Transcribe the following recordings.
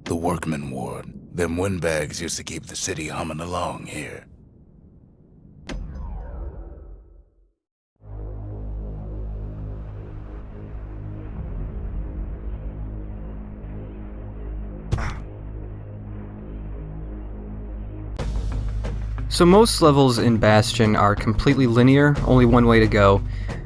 The Workman ward. Them windbags used to keep the city humming along here. So most levels in Bastion are completely linear, only one way to go.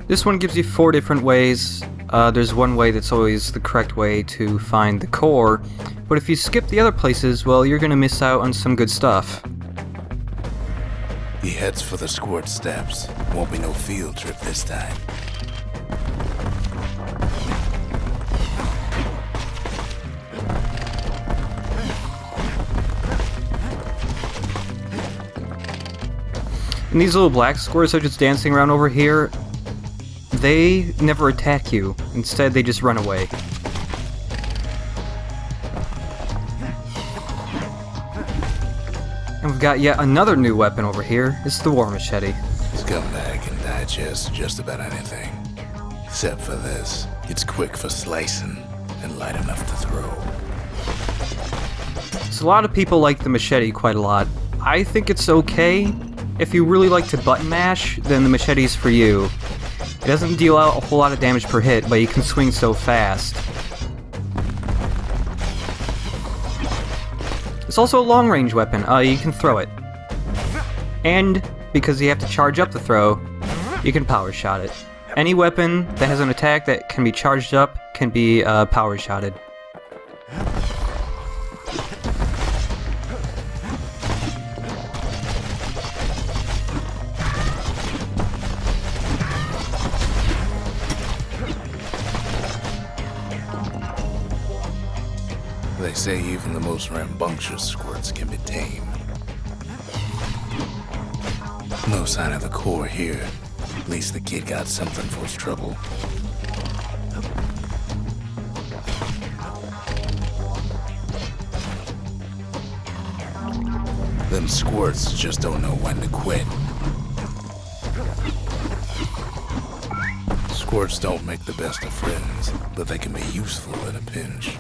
This one gives you 4 different ways. There's one way that's always the correct way to find the core, but if you skip the other places, well, you're gonna miss out on some good stuff. He heads for the squirt steps. Won't be no field trip this time. And these little black squares are just dancing around over here. They never attack you. Instead, they just run away. And we've got yet another new weapon over here. It's the war machete. Scumbag can digest just about anything. Except for this. It's quick for slicing and light enough to throw. So a lot of people like the machete quite a lot. I think it's okay. If you really like to button mash, then the machete's for you. It doesn't deal out a whole lot of damage per hit, but you can swing so fast. It's also a long-range weapon. You can throw it. And, because you have to charge up the throw, you can power shot it. Any weapon that has an attack that can be charged up can be power shotted. They say even the most rambunctious squirts can be tamed. No sign of the core here. At least the kid got something for his trouble. Them squirts just don't know when to quit. Squirts don't make the best of friends, but they can be useful in a pinch.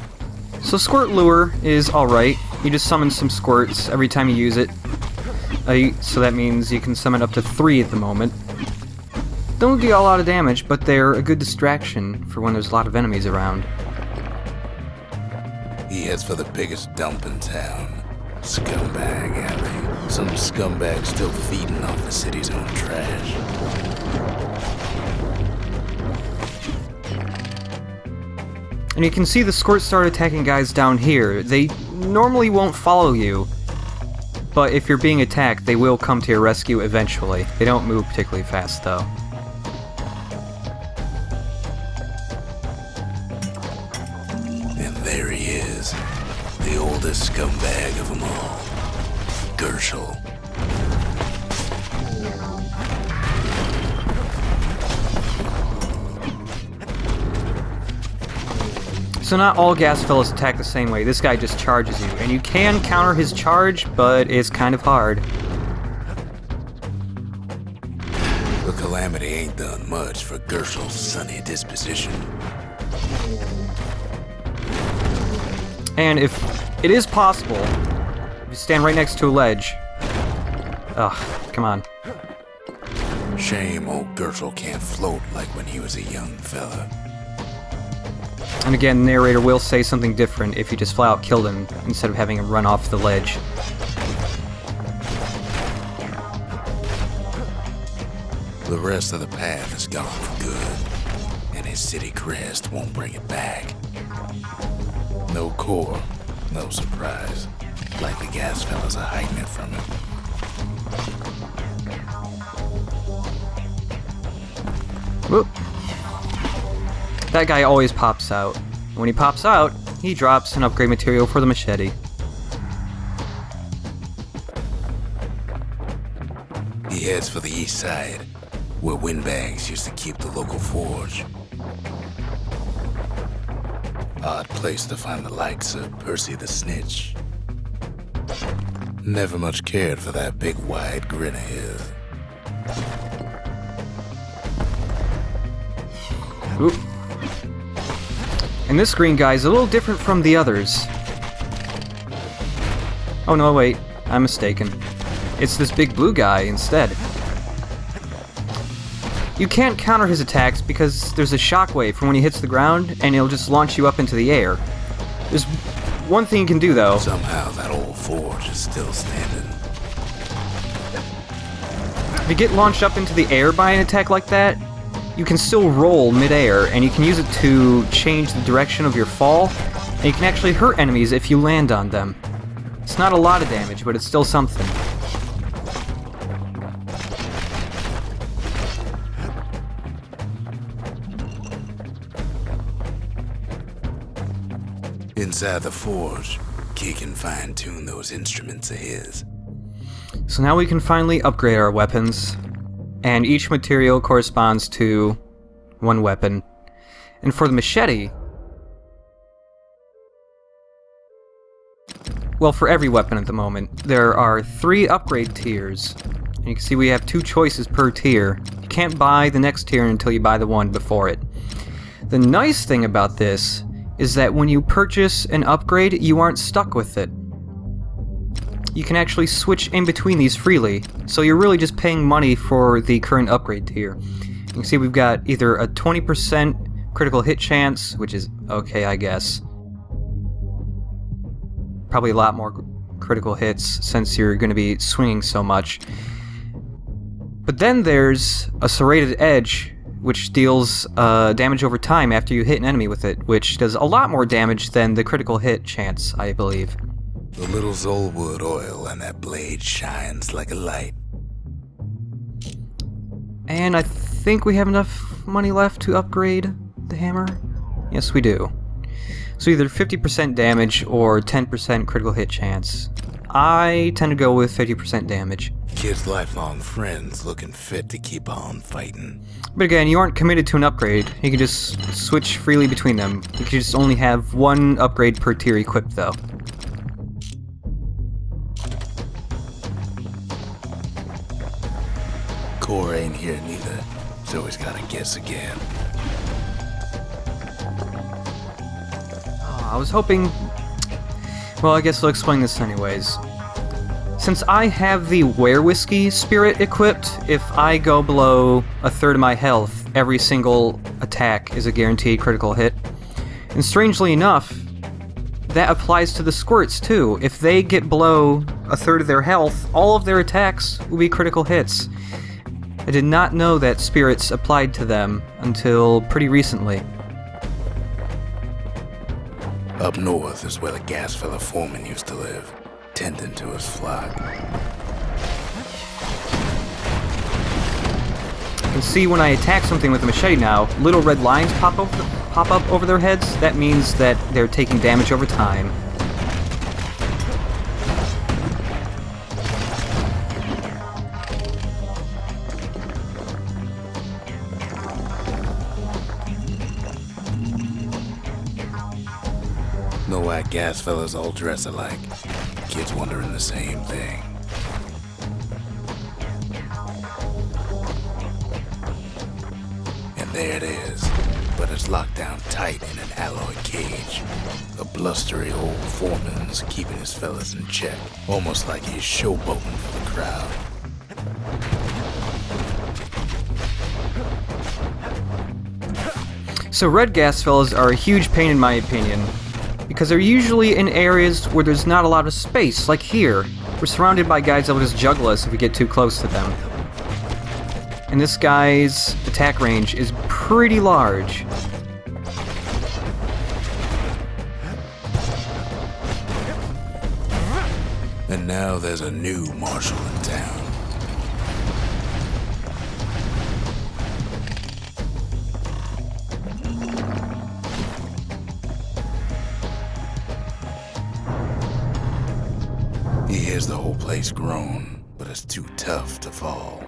So Squirt Lure is alright. You just summon some squirts every time you use it. So that means you can summon up to 3 at the moment. Don't deal a lot of damage, but they're a good distraction for when there's a lot of enemies around. He heads for the biggest dump in town. Scumbag Alley. Some scumbag still feeding off the city's own trash. And you can see the squirts start attacking guys down here. They normally won't follow you, but if you're being attacked, they will come to your rescue eventually. They don't move particularly fast, though. And there he is, the oldest scumbag of them all, Gershel. So not all gas fellas attack the same way. This guy just charges you, and you can counter his charge, but it's kind of hard. The calamity ain't done much for Gershel's sunny disposition. And if it is possible, if you stand right next to a ledge... Ugh, come on. Shame old Gershel can't float like when he was a young fella. And again, the narrator will say something different if you just flat out killed him, instead of having him run off the ledge. The rest of the path is gone for good, and his city crest won't bring it back. No core, no surprise, like the gas fellas are hiding it from him. Whoop. That guy always pops out. When he pops out, he drops an upgrade material for the machete. He heads for the east side, where windbags used to keep the local forge. Odd place to find the likes of Percy the Snitch. Never much cared for that big wide grin of his. Oop. And this green guy is a little different from the others. Oh no, wait, I'm mistaken. It's this big blue guy instead. You can't counter his attacks because there's a shockwave from when he hits the ground, and it'll just launch you up into the air. There's one thing you can do, though. Somehow that old forge is still standing. If you get launched up into the air by an attack like that, you can still roll mid-air, and you can use it to change the direction of your fall, and you can actually hurt enemies if you land on them. It's not a lot of damage, but it's still something. Inside the forge, Key can fine-tune those instruments of his. So now we can finally upgrade our weapons, and each material corresponds to one weapon. And for the machete, well, for every weapon at the moment, there are 3 upgrade tiers. And you can see we have 2 choices per tier. You can't buy the next tier until you buy the one before it. The nice thing about this is that when you purchase an upgrade, you aren't stuck with it. You can actually switch in between these freely, so you're really just paying money for the current upgrade tier. You can see we've got either a 20% critical hit chance, which is okay, I guess. Probably a lot more critical hits since you're going to be swinging so much. But then there's a serrated edge, which deals damage over time after you hit an enemy with it, which does a lot more damage than the critical hit chance, I believe. The little Zolwood oil and that blade shines like a light. And I think we have enough money left to upgrade the hammer. Yes, we do. So either 50% damage or 10% critical hit chance. I tend to go with 50% damage. Kid's lifelong friends looking fit to keep on fighting. But again, you aren't committed to an upgrade. You can just switch freely between them. You can just only have one upgrade per tier equipped, though. Core ain't here neither, so he's gotta guess again. I was hoping... Well, I guess I'll explain this anyways. Since I have the Whiskey spirit equipped, if I go below a third of my health, every single attack is a guaranteed critical hit. And strangely enough, that applies to the squirts too. If they get below a third of their health, all of their attacks will be critical hits. I did not know that spirits applied to them until pretty recently. Up north is where the gas fella foreman used to live, tending to his flock. You can see when I attack something with a machete now, little red lines pop up over their heads. That means that they're taking damage over time. No white gas fellas all dress alike. Kids wondering the same thing. And there it is, but it's locked down tight in an alloy cage. A blustery old foreman's keeping his fellas in check, almost like he's showboating for the crowd. So red gas fellas are a huge pain in my opinion, because they're usually in areas where there's not a lot of space, like here. We're surrounded by guys that will just juggle us if we get too close to them. And this guy's attack range is pretty large. And now there's a new marshal in town. He hears the whole place groan, but it's too tough to fall.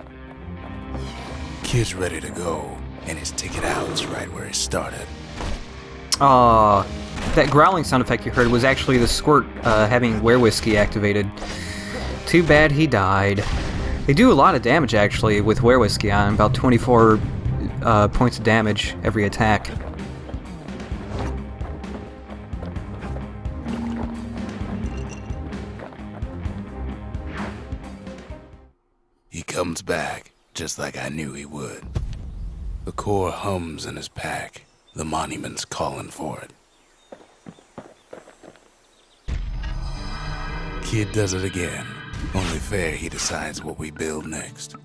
Kid's ready to go, and his ticket out's right where he started. That growling sound effect you heard was actually the squirt having Whiskey activated. Too bad he died. They do a lot of damage actually with Whiskey on, about 24 points of damage every attack. comes back, just like I knew he would. The core hums in his pack. The monument's calling for it. Kid does it again. Only fair he decides what we build next.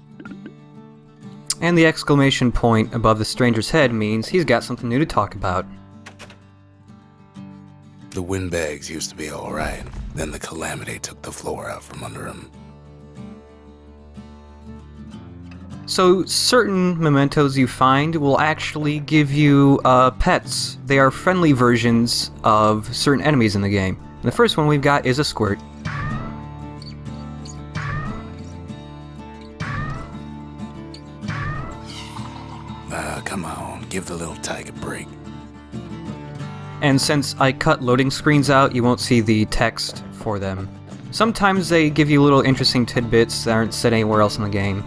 And the exclamation point above the stranger's head means he's got something new to talk about. The windbags used to be alright. Then the calamity took the floor out from under him. So certain mementos you find will actually give you pets. They are friendly versions of certain enemies in the game. And the first one we've got is a squirt. Come on, give the little tyke a break. And since I cut loading screens out, you won't see the text for them. Sometimes they give you little interesting tidbits that aren't said anywhere else in the game.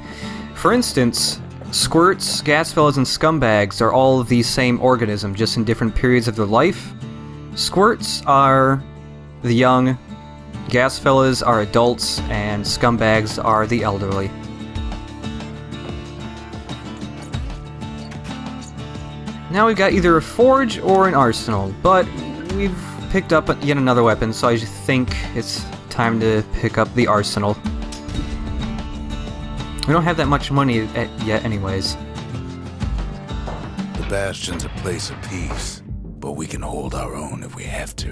For instance, squirts, gas fellas, and scumbags are all the same organism, just in different periods of their life. Squirts are the young, gas fellas are adults, and scumbags are the elderly. Now we've got either a forge or an arsenal, but we've picked up yet another weapon, so I think it's time to pick up the arsenal. We don't have that much money yet anyways. The Bastion's a place of peace, but we can hold our own if we have to.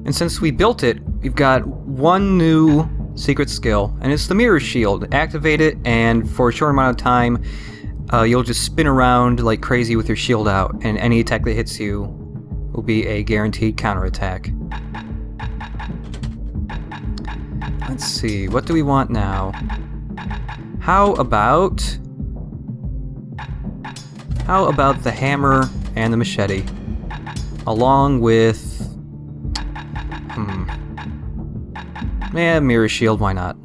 And since we built it, we've got one new secret skill, and it's the mirror shield. Activate it, and for a short amount of time, you'll just spin around like crazy with your shield out, and any attack that hits you will be a guaranteed counterattack. Let's see, what do we want now? How about the hammer and the machete, along with mirror shield, why not?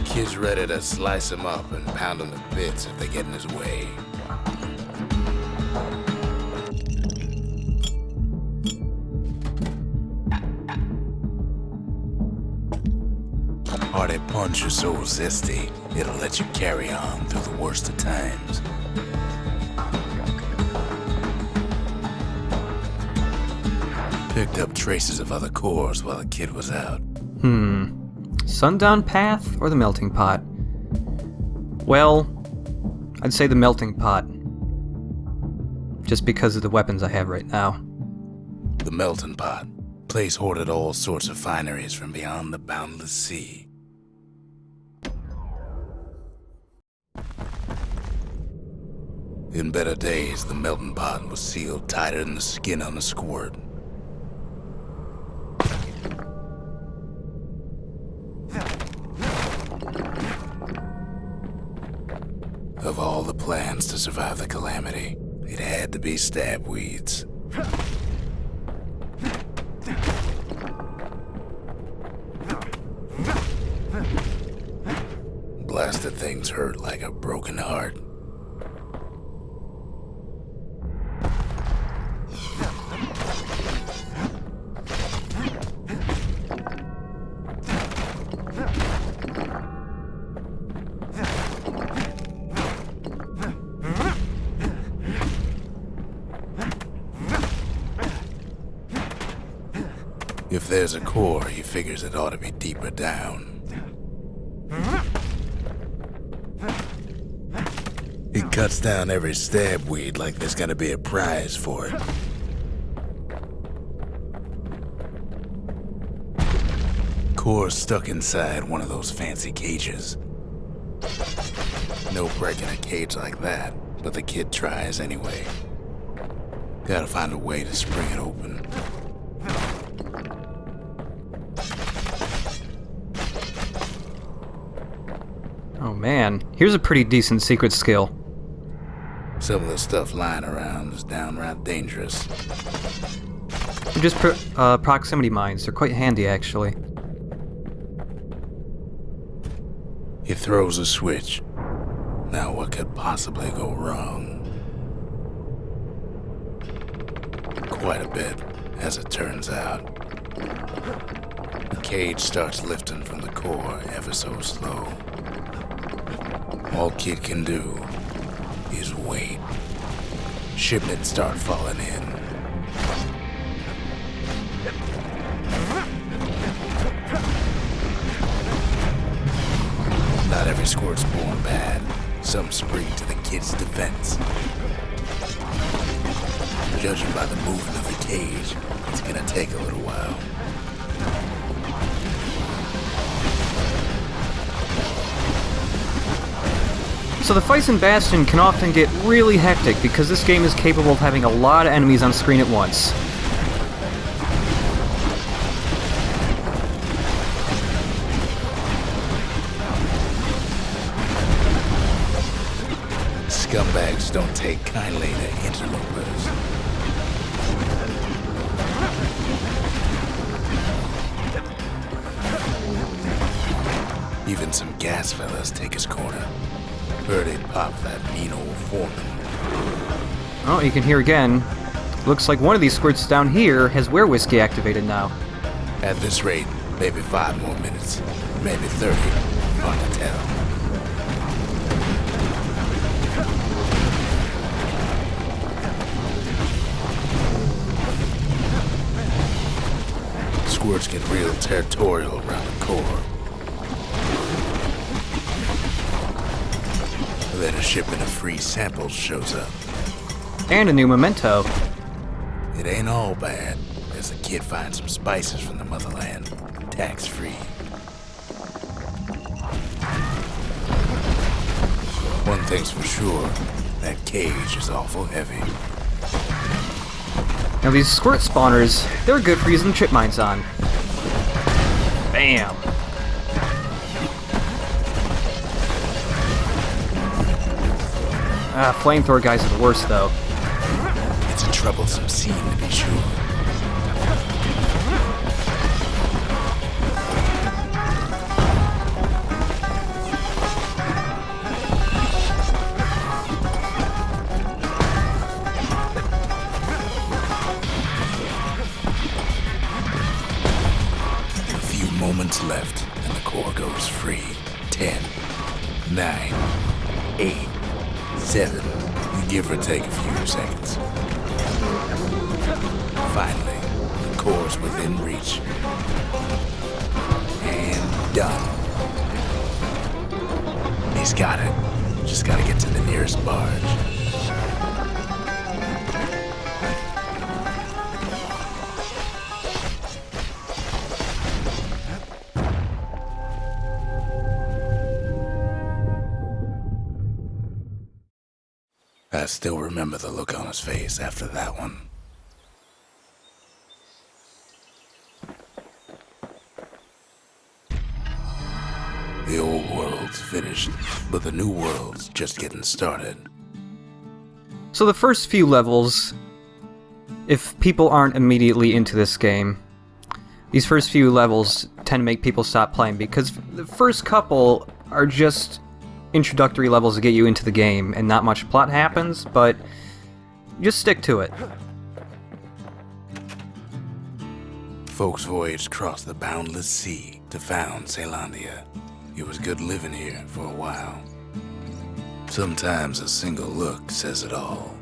Kid's ready to slice him up and pound him to bits if they get in his way. Hearty punch is so zesty, it'll let you carry on through the worst of times. Picked up traces of other cores while the kid was out. Sundown Path or the Melting Pot? Well, I'd say the Melting Pot. Just because of the weapons I have right now. The Melting Pot. Place hoarded all sorts of fineries from beyond the boundless sea. In better days, the melting pot was sealed tighter than the skin on a squirt. Of all the plans to survive the calamity, it had to be stab weeds. Blasted things hurt like a broken heart. If there's a core, he figures it ought to be deeper down. He cuts down every stab weed like there's gonna be a prize for it. Core's stuck inside one of those fancy cages. No breaking a cage like that, but the kid tries anyway. Gotta find a way to spring it open. Oh man, here's a pretty decent secret skill. Some of the stuff lying around is downright dangerous. They're just proximity mines. They're quite handy, actually. He throws a switch. Now what could possibly go wrong? Quite a bit, as it turns out. The cage starts lifting from the core ever so slow. All Kid can do is wait. Shipments start falling in. Not every squirt's born bad. Some spring to the Kid's defense. Judging by the movement of the cage, it's gonna take a little while. So the fights in Bastion can often get really hectic because this game is capable of having a lot of enemies on screen at once. Scumbags don't take kindly to interlopers. Even some gas fellas take his corner. Heard it pop that mean old foreman. Oh, you can hear again. Looks like one of these squirts down here has whiskey activated now. At this rate, maybe 5 more minutes, maybe 30. Hard to tell. Squirts get real territorial around the core. Then a shipment of free samples shows up. And a new memento. It ain't all bad, as the Kid finds some spices from the motherland, tax-free. One thing's for sure, that cage is awful heavy. Now these squirt spawners, they're good for using chip mines on. Bam! Flamethrower guys are the worst, though. It's a troublesome scene, to be sure. A few moments left, and the core goes free. 10, 9, 8, 7, give or take a few seconds. Finally, the core's within reach. And done. He's got it. Just gotta get to the nearest barge. I still remember the look on his face after that one. The old world's finished, but the new world's just getting started. So the first few levels, if people aren't immediately into this game, these first few levels tend to make people stop playing because the first couple are just introductory levels to get you into the game, and not much plot happens, but just stick to it. Folks voyaged across the boundless sea to found Celandia. It was good living here for a while. Sometimes a single look says it all.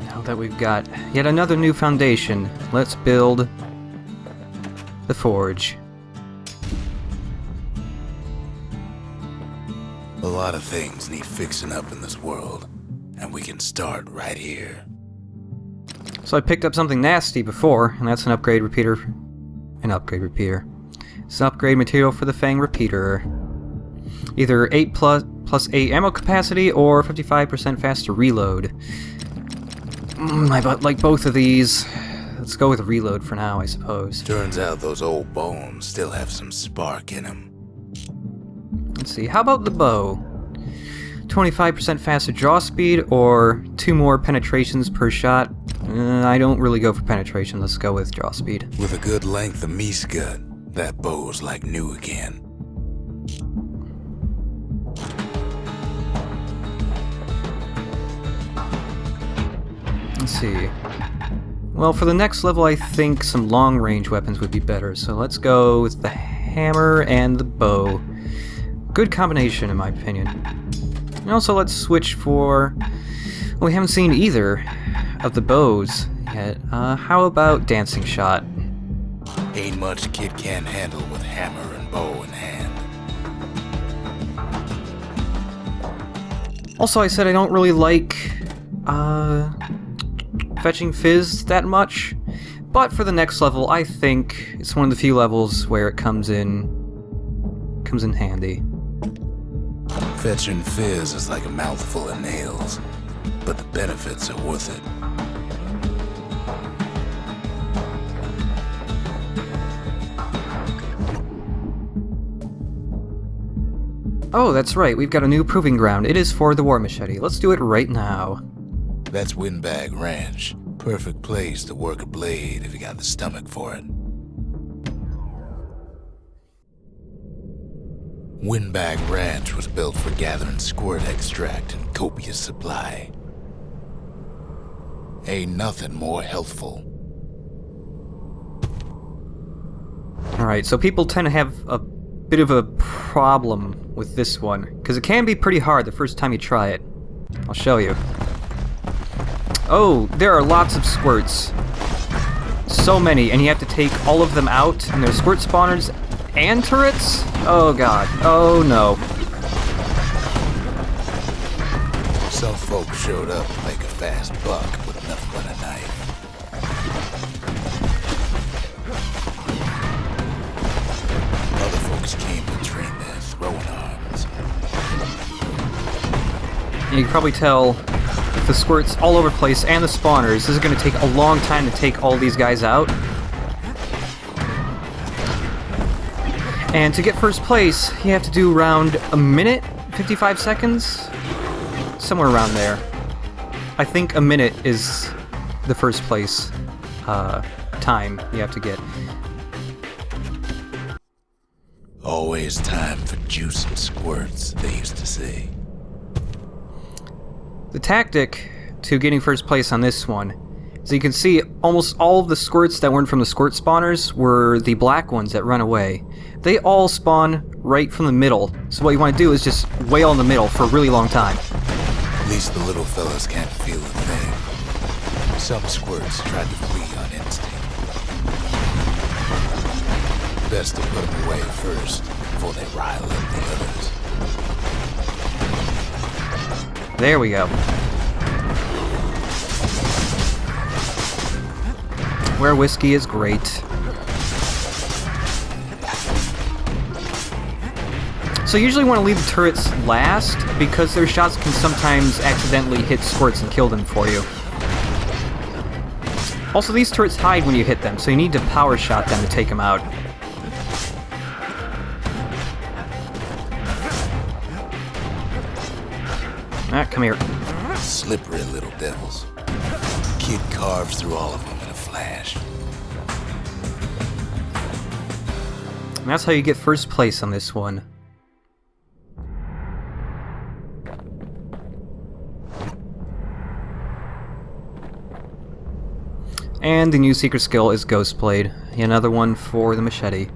Now that we've got yet another new foundation, let's build the forge. A lot of things need fixing up in this world, and we can start right here. So I picked up something nasty before, and that's an upgrade repeater. An upgrade repeater. It's an upgrade material for the Fang repeater. Either 8 plus 8 ammo capacity or 55% faster reload. I like both of these. Let's go with reload for now, I suppose. Turns out those old bones still have some spark in them. Let's see, how about the bow? 25% faster draw speed or 2 more penetrations per shot? I don't really go for penetration, let's go with draw speed. With a good length of meat gut, that bow's like new again. Let's see. Well, for the next level, I think some long-range weapons would be better, so let's go with the hammer and the bow. Good combination, in my opinion. And also, let's switch for... Well, we haven't seen either of the bows yet. How about dancing shot? Ain't much kid can't handle with hammer and bow in hand. Also, I said I don't really like fetching fizz that much, but for the next level, I think it's one of the few levels where it comes in handy. Fetching fizz is like a mouthful of nails, but the benefits are worth it. Oh, that's right, we've got a new proving ground. It is for the war machete. Let's do it right now. That's Windbag Ranch. Perfect place to work a blade if you got the stomach for it. Windbag Ranch was built for gathering squirt extract in copious supply. Ain't nothing more healthful. Alright, so people tend to have a bit of a problem with this one, because it can be pretty hard the first time you try it. I'll show you. Oh, there are lots of squirts. So many, and you have to take all of them out, and there's squirt spawners and turrets? Oh god. Oh no. Some folks showed up to make a fast buck with nothing but a knife. Other folks came to train their throwing arms. You can probably tell with the squirts all over the place and the spawners, this is going to take a long time to take all these guys out. And to get first place, you have to do around a minute, 55 seconds? Somewhere around there. I think a minute is the first place time you have to get. Always time for juice and squirts, they used to say. The tactic to getting first place on this one is you can see almost all of the squirts that weren't from the squirt spawners were the black ones that run away. They all spawn right from the middle, so what you want to do is just wail in the middle for a really long time. At least the little fellas can't feel a thing. Some squirts tried to flee on instinct. Best to put them away first, before they rile up the others. There we go. Where whiskey is great. So you usually want to leave the turrets last, because their shots can sometimes accidentally hit squirts and kill them for you. Also, these turrets hide when you hit them, so you need to power shot them to take them out. Ah, come here. Slippery little devils. Kid carves through all of them in a flash. And that's how you get first place on this one. And the new secret skill is Ghost Blade. Another one for the machete.